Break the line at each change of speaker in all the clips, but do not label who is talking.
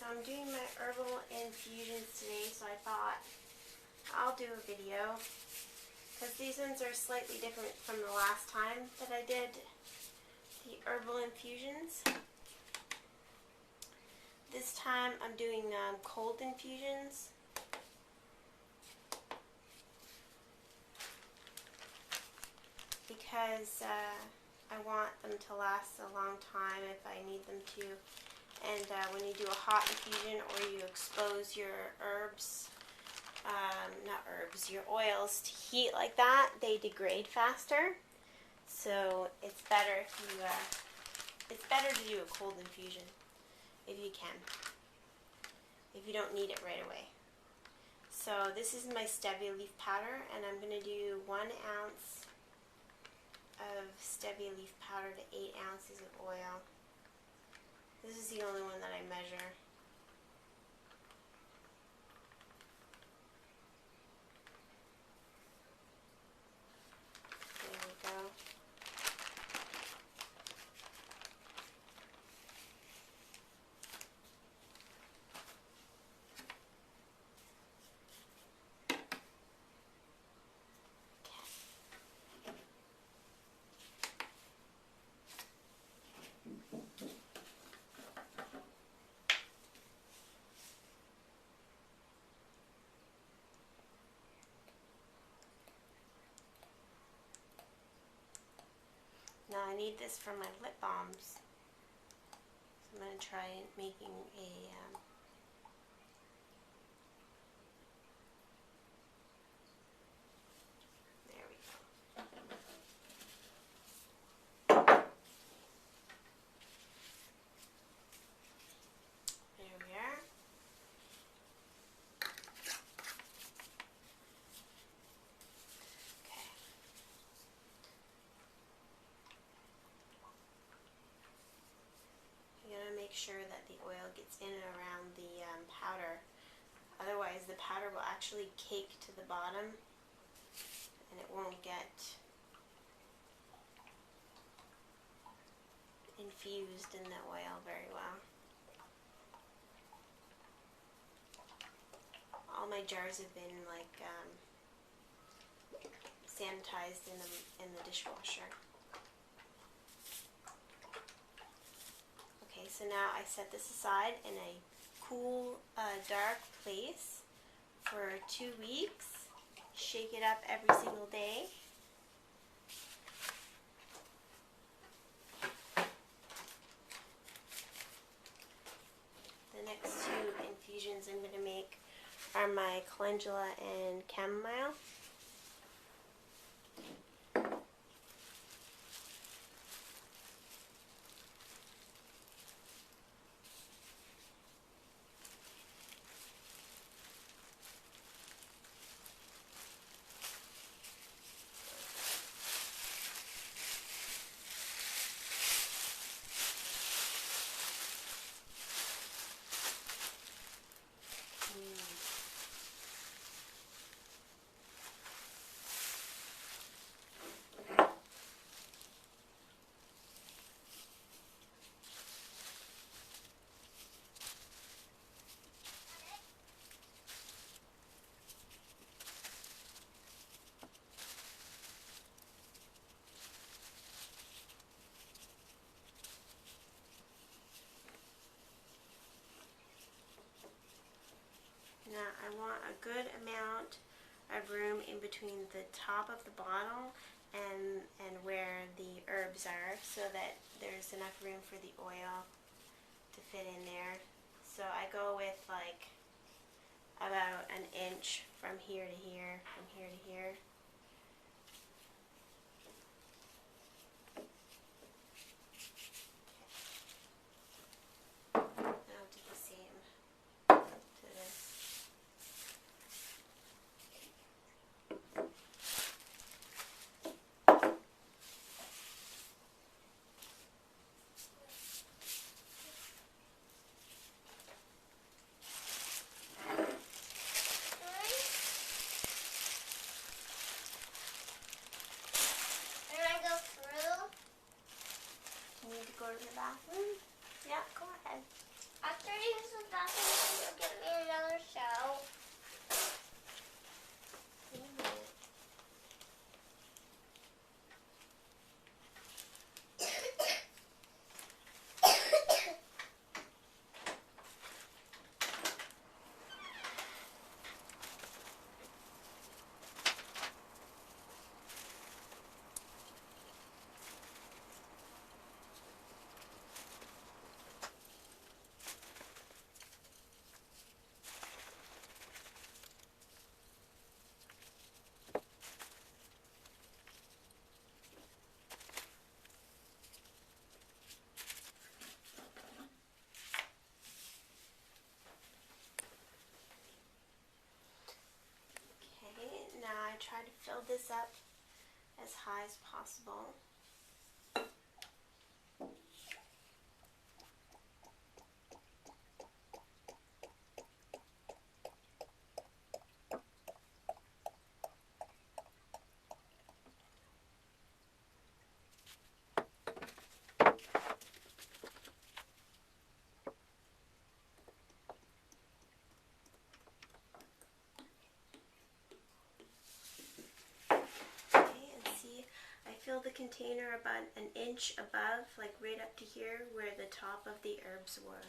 I'm doing my herbal infusions today, so I thought I'll do a video because these ones are slightly different from the last time that I did the herbal infusions. This time I'm doing cold infusions. Because I want them to last a long time if I need them to. And when you do a hot infusion or you expose your your oils to heat like that, they degrade faster. So it's better if you, it's better to do a cold infusion if you can, if you don't need it right away. So this is my stevia leaf powder, and I'm going to do 1 ounce of stevia leaf powder to 8 ounces of oil. This is the only one that I measure. There we go. Now I need this for my lip balms. So I'm going to try making a there we go. There we are. Make sure that the oil gets in and around the powder. Otherwise the powder will actually cake to the bottom and it won't get infused in the oil very well. All my jars have been like sanitized in the dishwasher. Okay, so now I set this aside in a cool, dark place for 2 weeks. Shake it up every single day. The next 2 infusions I'm going to make are my calendula and chamomile. Now I want a good amount of room in between the top of the bottle and where the herbs are, so that there's enough room for the oil to fit in there. So I go with like about 1 inch from here to here, from here to here. I'll do the same to this. Go to the bathroom? Yeah, go ahead.
After you use the bathroom, you'll get me another show.
Okay, now I try to fill this up as high as possible. Fill the container about an inch above, like right up to here where the top of the herbs were.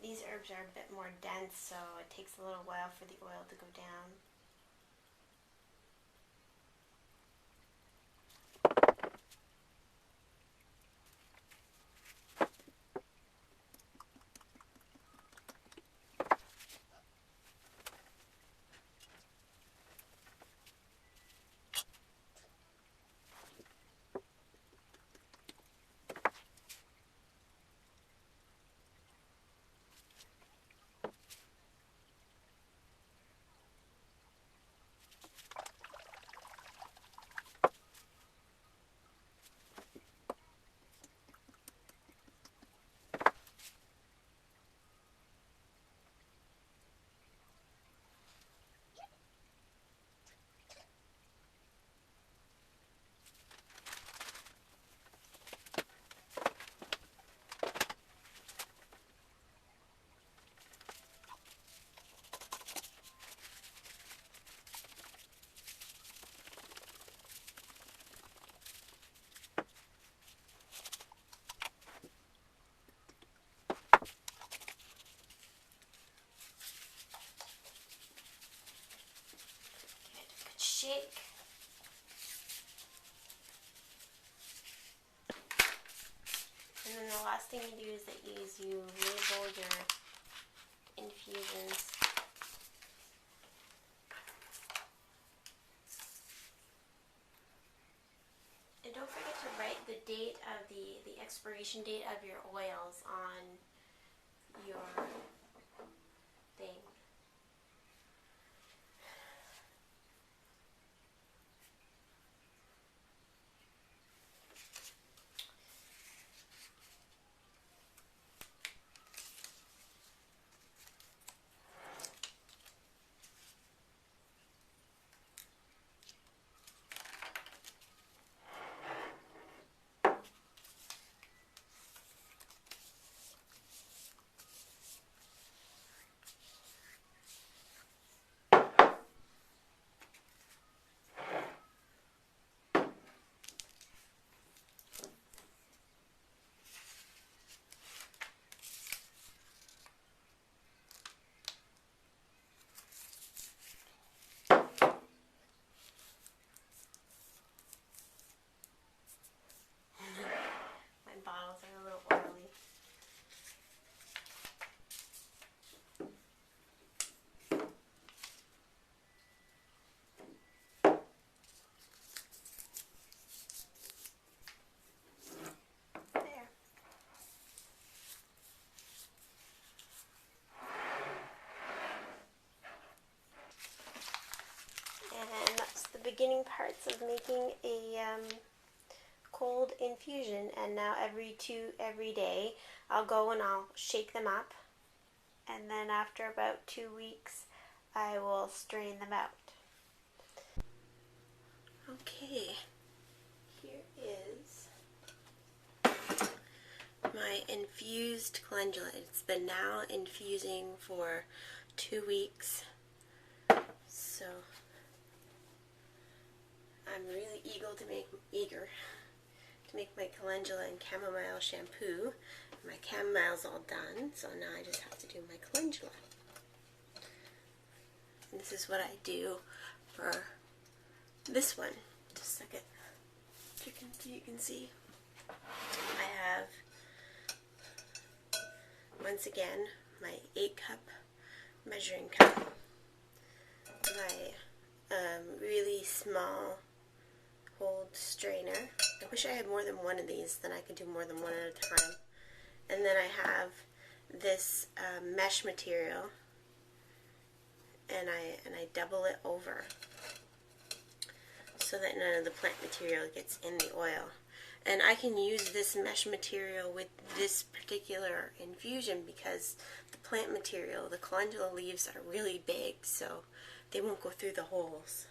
These herbs are a bit more dense, so it takes a little while for the oil to go down. Shake. And then the last thing you do is you label your infusions. And don't forget to write the date of the expiration date of your oils on your thing. beginning parts of making a cold infusion, and now every day I'll go and I'll shake them up, and then after about 2 weeks I will strain them out. Okay, here is my infused calendula. It's been now infusing for 2 weeks, so I'm really eager to make my calendula and chamomile shampoo. My chamomile's all done, so now I just have to do my calendula. And this is what I do for this one. Just a second. You can see. I have, once again, my 8-cup measuring cup, my really small hold strainer. I wish I had more than one of these, then I could do more than one at a time. And then I have this mesh material, and I double it over so that none of the plant material gets in the oil. And I can use this mesh material with this particular infusion because the plant material, the calendula leaves, are really big, so they won't go through the holes.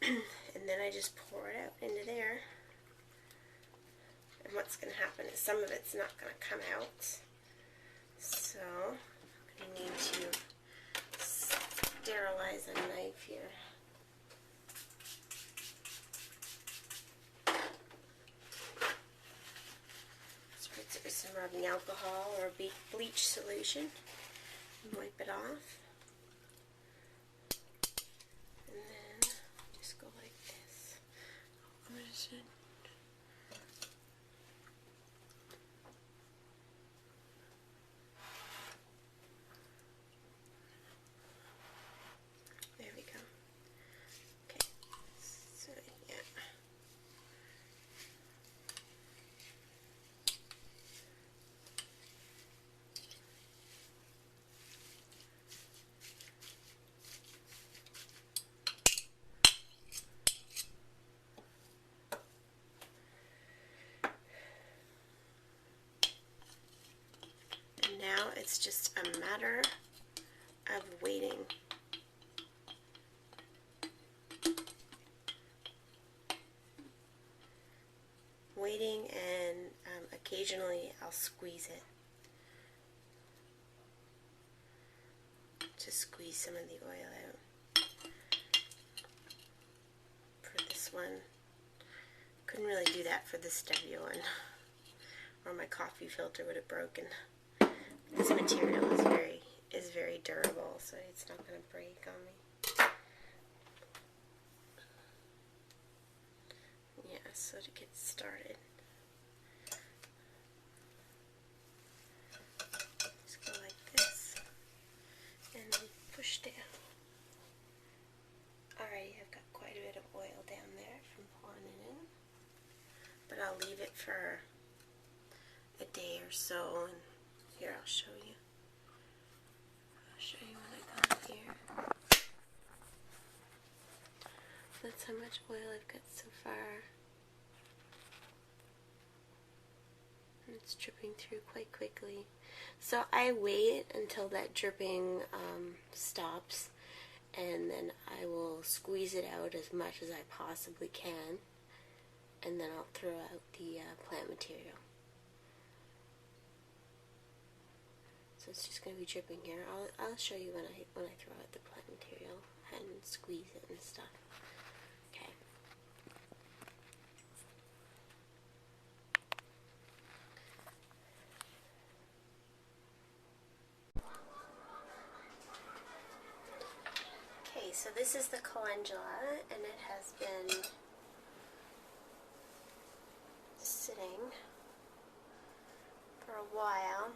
And then I just pour it out into there. And what's going to happen is some of it's not going to come out. So I'm going to need to sterilize a knife here. Spritz it with some rubbing alcohol or bleach solution and wipe it off. There we go. Okay, so yeah. And now it's just a matter of waiting. And occasionally I'll squeeze it to squeeze some of the oil out. For this one, couldn't really do that for the stevia one, or my coffee filter would have broken. This material is very durable, so it's not going to break on me. Yeah, so to get started, just go like this and then push down. Alright, I've got quite a bit of oil down there from pouring it in, but I'll leave it for a day or so, and here I'll show you. I'll show you what I got here. That's how much oil I've got so far. And it's dripping through quite quickly. So I wait until that dripping stops, and then I will squeeze it out as much as I possibly can, and then I'll throw out the plant material. So it's just going to be dripping here. I'll show you when I throw out the plant material and squeeze it and stuff. Okay. Okay, so this is the calendula, and it has been sitting for a while.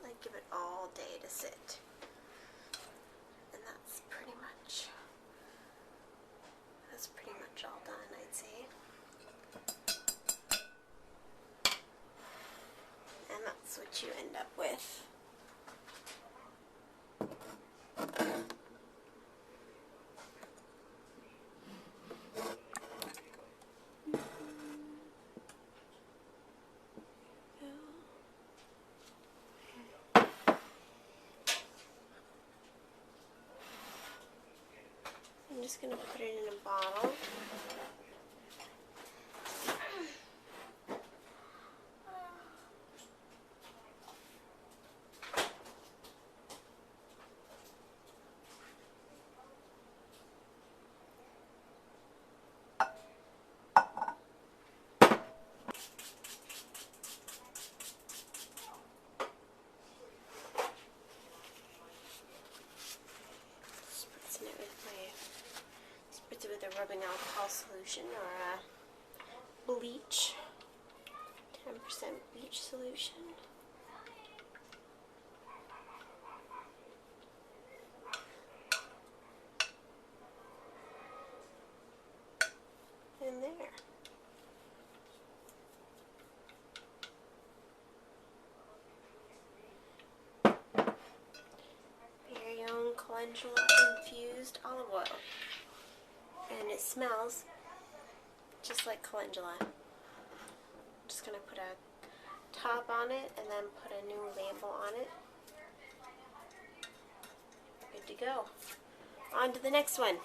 I give it all day to sit, and that's pretty much all done, I'd say. And that's what you end up with. I'm just going to put it in a bottle. Spritz it with a rubbing alcohol solution or a bleach, 10% bleach solution. In there. Very own calendula infused olive oil. And it smells just like calendula. I'm just going to put a top on it and then put a new label on it. Good to go. On to the next one.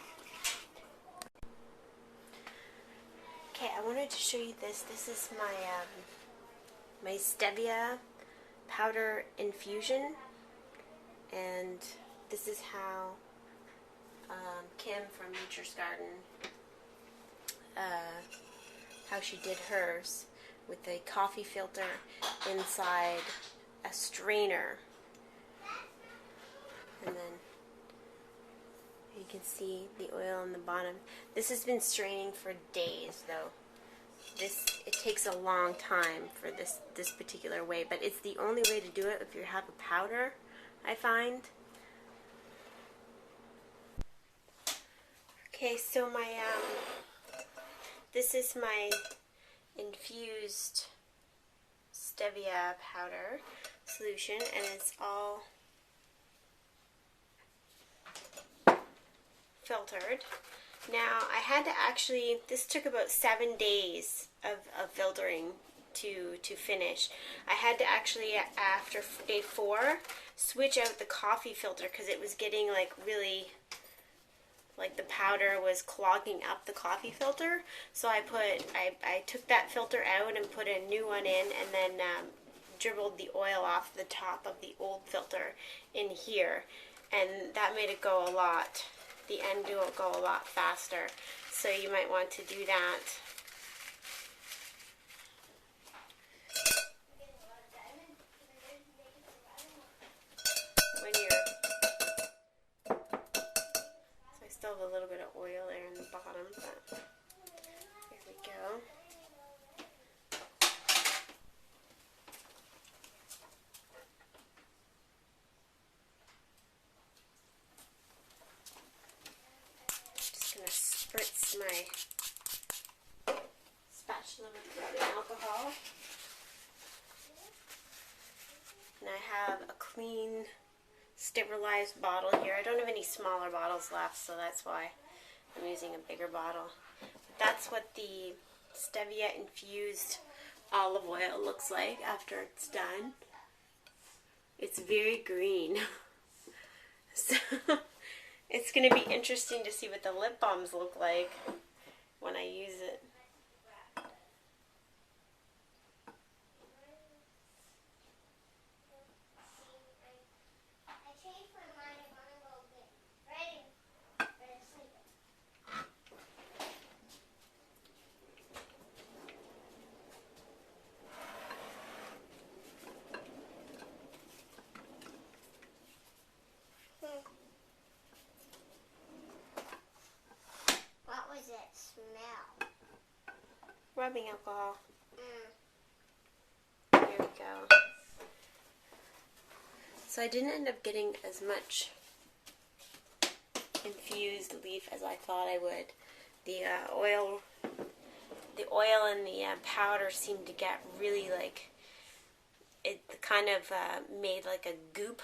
Okay, I wanted to show you this. This is my stevia powder infusion, and this is how Kim from Nature's Garden, how she did hers with a coffee filter inside a strainer, and then you can see the oil on the bottom. This has been straining for days, though. It takes a long time for this particular way, but it's the only way to do it if you have a powder, I find. Okay, so this is my infused stevia powder solution, and it's all filtered. Now, I had to actually, this took about 7 days of filtering to finish. I had to actually, after day 4, switch out the coffee filter because it was getting like really, like the powder was clogging up the coffee filter. So I took that filter out and put a new one in, and then dribbled the oil off the top of the old filter in here, and that made it go a lot. The end will go a lot faster, so you might want to do that. When you're, so I still have a little bit of oil there in the bottom, but there we go. Spritz my spatula with rubbing alcohol, and I have a clean, sterilized bottle here. I don't have any smaller bottles left, so that's why I'm using a bigger bottle. But that's what the stevia infused olive oil looks like after it's done. It's very green. So it's going to be interesting to see what the lip balms look like when I use it.
Smell.
Rubbing alcohol. There we go. So I didn't end up getting as much infused leaf as I thought I would. The oil and the powder seemed to get really like, it kind of made like a goop.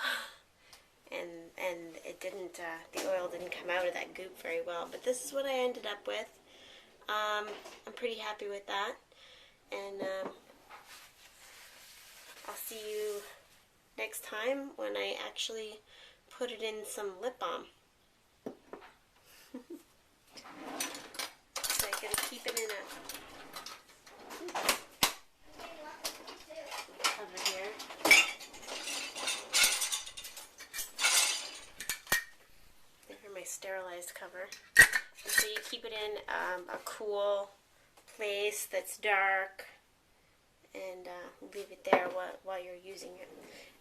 And it didn't, the oil didn't come out of that goop very well. But this is what I ended up with. I'm pretty happy with that. And I'll see you next time when I actually put it in some lip balm. keep it in a cover here. These are my sterilized cover. And so you keep it in a cool place that's dark, and leave it there while you're using it.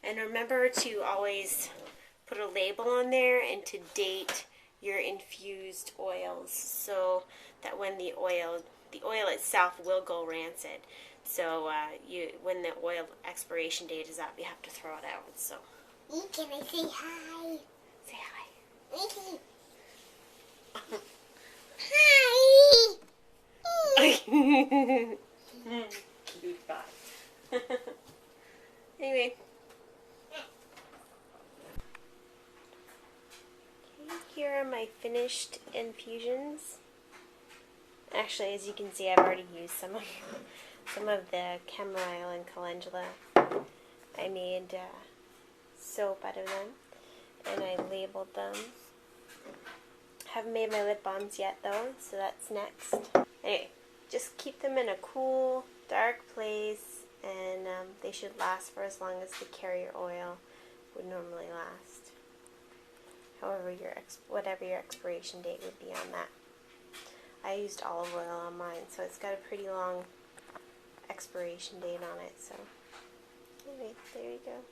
And remember to always put a label on there and to date your infused oils, so that when the oil itself will go rancid. So when the oil expiration date is up, you have to throw it out. So
Can I say hi?
say hi.
Hi.
Goodbye. Anyway. Okay, here are my finished infusions. Actually, as you can see, I've already used some of the chamomile and calendula. I made soap out of them, and I labeled them. Haven't made my lip balms yet though, so that's next. Anyway, just keep them in a cool, dark place, and they should last for as long as the carrier oil would normally last. However, whatever your expiration date would be on that. I used olive oil on mine, so it's got a pretty long expiration date on it. So anyway, there you go.